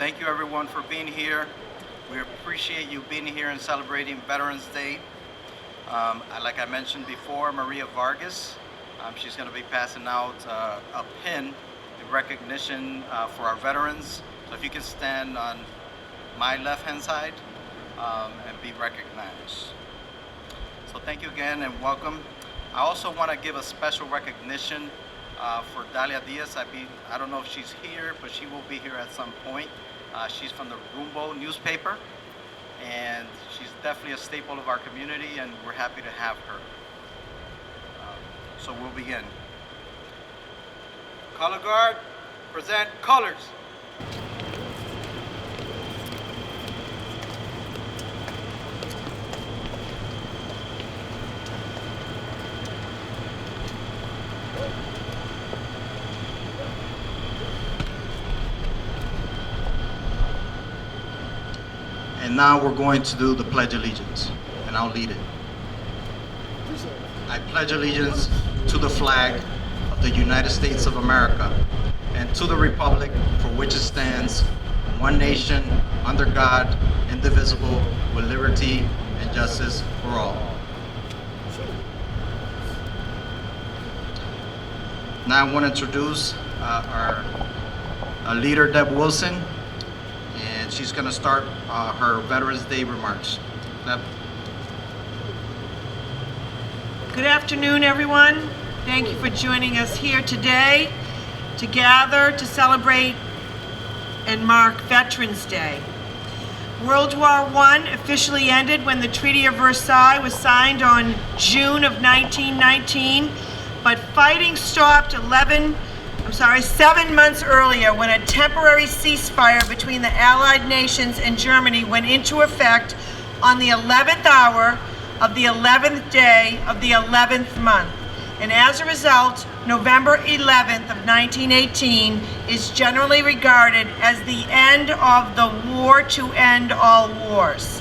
Thank you everyone for being here. We appreciate you being here and celebrating Veterans Day. Like I mentioned before, Maria Vargas, she's going to be passing out a pin in recognition for our veterans. So if you can stand on my left-hand side and be recognized. So thank you again and welcome. I also want to give a special recognition for Dalia Diaz. I don't know if she's here, but she will be here at some point. She's from the Rumbo newspaper, and she's definitely a staple of our community, and we're happy to have her. So we'll begin. Color guard, present colors. And now we're going to do the Pledge of Allegiance, and I'll lead it. I pledge allegiance to the flag of the United States of America and to the republic for which it stands, one nation, under God, indivisible, with liberty and justice for all. Now I want to introduce our leader, Deb Wilson. And she's going to start her Veterans Day remarks. Deb. Good afternoon, everyone. Thank you for joining us here today to gather to celebrate and mark Veterans Day. World War I officially ended when the Treaty of Versailles was signed on June of 1919, but fighting stopped 7 months earlier when a temporary ceasefire between the Allied nations and Germany went into effect on the 11th hour of the 11th day of the 11th month. And as a result, November 11th of 1918 is generally regarded as the end of the war to end all wars.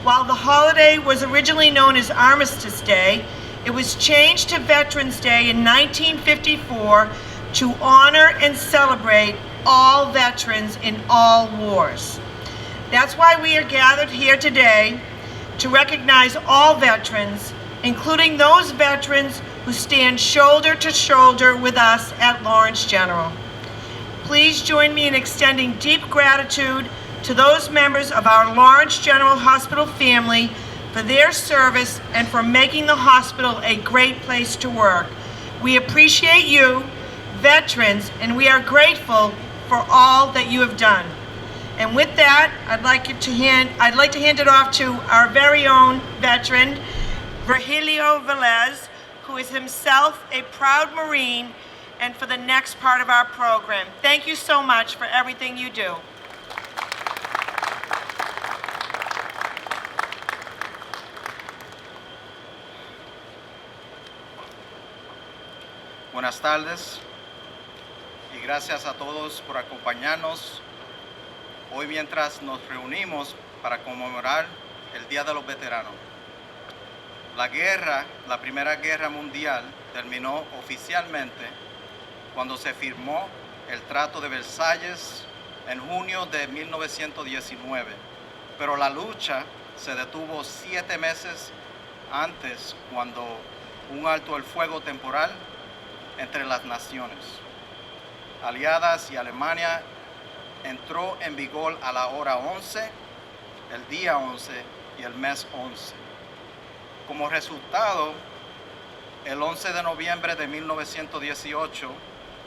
While the holiday was originally known as Armistice Day, it was changed to Veterans Day in 1954 to honor and celebrate all veterans in all wars. That's why we are gathered here today to recognize all veterans, including those veterans who stand shoulder to shoulder with us at Lawrence General. Please join me in extending deep gratitude to those members of our Lawrence General Hospital family for their service and for making the hospital a great place to work. We appreciate you, veterans, and we are grateful for all that you have done. And with that, I'd like to hand it off to our very own veteran, Virgilio Velez, who is himself a proud Marine, and for the next part of our program. Thank you so much for everything you do. Buenas tardes. Y gracias a todos por acompañarnos hoy mientras nos reunimos para conmemorar el Día de los Veteranos. La Primera Guerra Mundial terminó oficialmente cuando se firmó el Trato de Versalles en junio de 1919, pero la lucha se detuvo 7 meses antes cuando un alto el fuego temporal entre las naciones aliadas y Alemania entró en vigor a la hora 11, el día 11 y el mes 11. Como resultado, el 11 de noviembre de 1918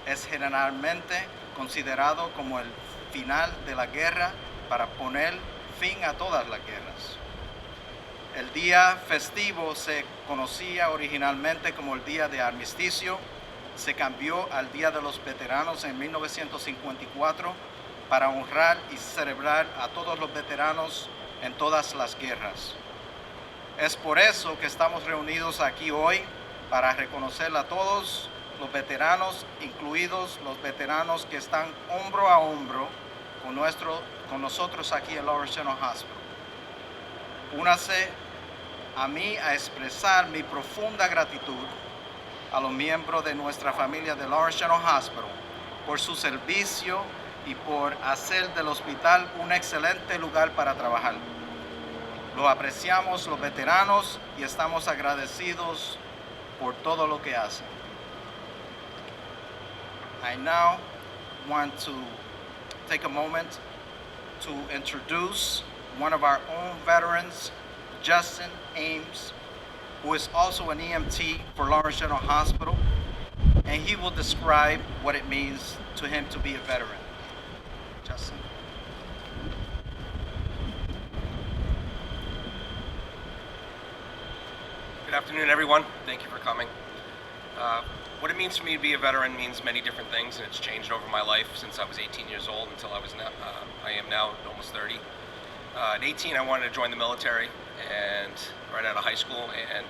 es generalmente considerado como el final de la guerra para poner fin a todas las guerras. El día festivo se conocía originalmente como el Día de Armisticio. Se cambió al Día de los Veteranos en 1954 para honrar y celebrar a todos los veteranos en todas las guerras. Es por eso que estamos reunidos aquí hoy para reconocer a todos los veteranos, incluidos los veteranos que están hombro a hombro con nosotros aquí en Lawrence General Hospital. Únase a mí a expresar mi profunda gratitud a los miembros de nuestra familia de Lawrence General Hospital por su servicio y por hacer del hospital un excelente lugar para trabajar. Lo apreciamos los veteranos y estamos agradecidos por todo lo que hacen. I now want to take a moment to introduce one of our own veterans, Justin Ames, who is also an EMT for Lawrence General Hospital, and he will describe what it means to him to be a veteran. Justin. Good afternoon, everyone. Thank you for coming. What it means for me to be a veteran means many different things, and it's changed over my life since I was 18 years old until I am now almost 30. At 18, I wanted to join the military, and right out of high school. And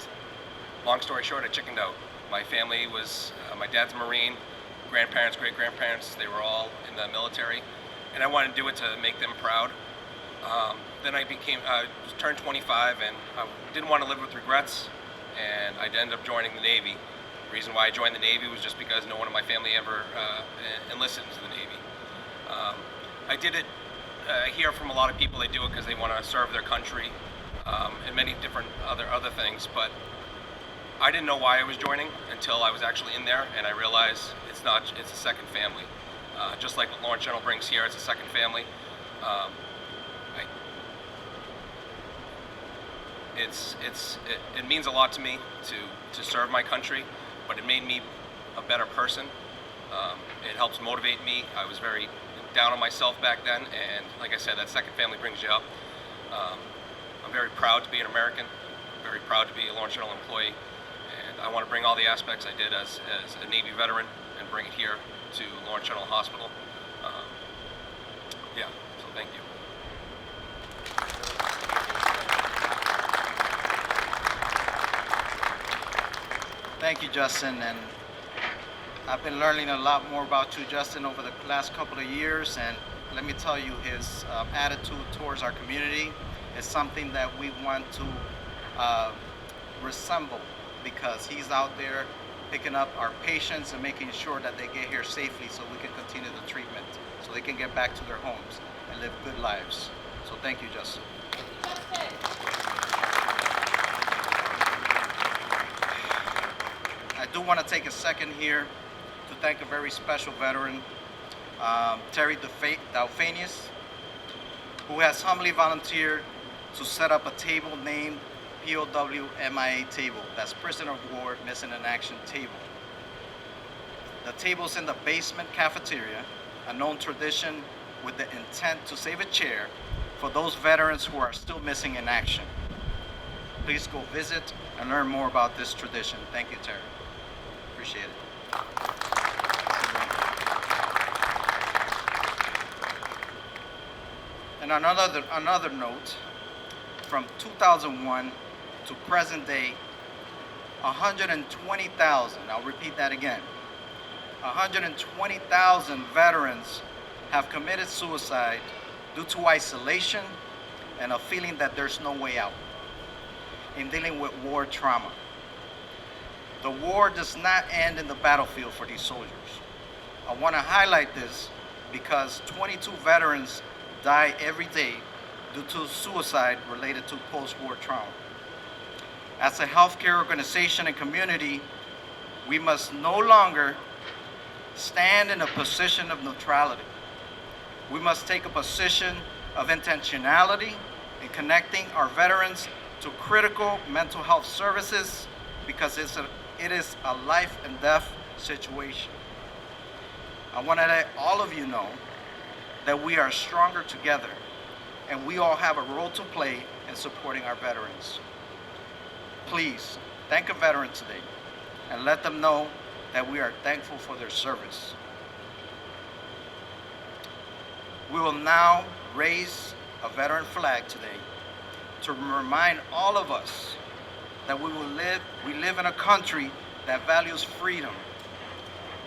long story short, I chickened out. My family was my dad's a Marine, grandparents, great grandparents. They were all in the military, and I wanted to do it to make them proud. Then I turned 25, and I didn't want to live with regrets, and I ended up joining the Navy. The reason why I joined the Navy was just because no one in my family ever enlisted into the Navy. I did it. I hear from a lot of people they do it because they want to serve their country and many different other things, but I didn't know why I was joining until I was actually in there, and I realized it's a second family. Just like what Lawrence General brings here, it's a second family. It means a lot to me to serve my country, but it made me a better person. It helps motivate me. I was very down on myself back then, and like I said, that second family brings you up. I'm very proud to be an American, very proud to be a Lawrence General employee, and I want to bring all the aspects I did as a Navy veteran and bring it here to Lawrence General Hospital. So thank you. Thank you, Justin, and I've been learning a lot more about you, Justin, over the last couple of years, and let me tell you, his attitude towards our community is something that we want to resemble, because he's out there picking up our patients and making sure that they get here safely so we can continue the treatment, so they can get back to their homes and live good lives. So thank you, Justin. I do want to take a second here to thank a very special veteran, Terry Dalfanius, who has humbly volunteered to set up a table named POW MIA table. That's Prisoner of War Missing in Action table. The table's in the basement cafeteria, a known tradition with the intent to save a chair for those veterans who are still missing in action. Please go visit and learn more about this tradition. Thank you, Terry. Appreciate it. And another note, from 2001 to present day, 120,000, I'll repeat that again, 120,000 veterans have committed suicide due to isolation and a feeling that there's no way out in dealing with war trauma. The war does not end in the battlefield for these soldiers. I want to highlight this because 22 veterans die every day due to suicide related to post-war trauma. As a healthcare organization and community, we must no longer stand in a position of neutrality. We must take a position of intentionality in connecting our veterans to critical mental health services, because it is a life and death situation. I want to let all of you know that we are stronger together, and we all have a role to play in supporting our veterans. Please thank a veteran today and let them know that we are thankful for their service. We will now raise a veteran flag today to remind all of us that we live in a country that values freedom,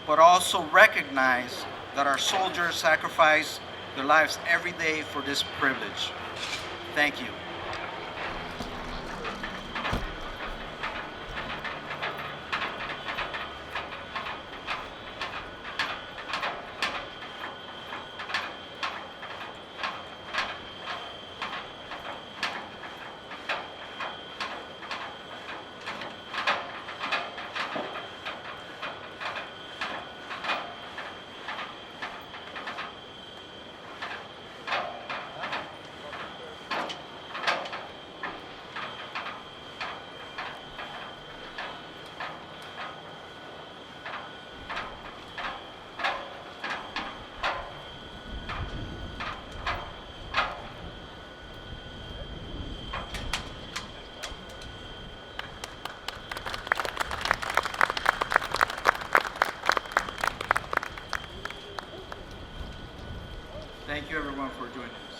but also recognize that our soldiers sacrifice their lives every day for this privilege. Thank you. you everyone for joining.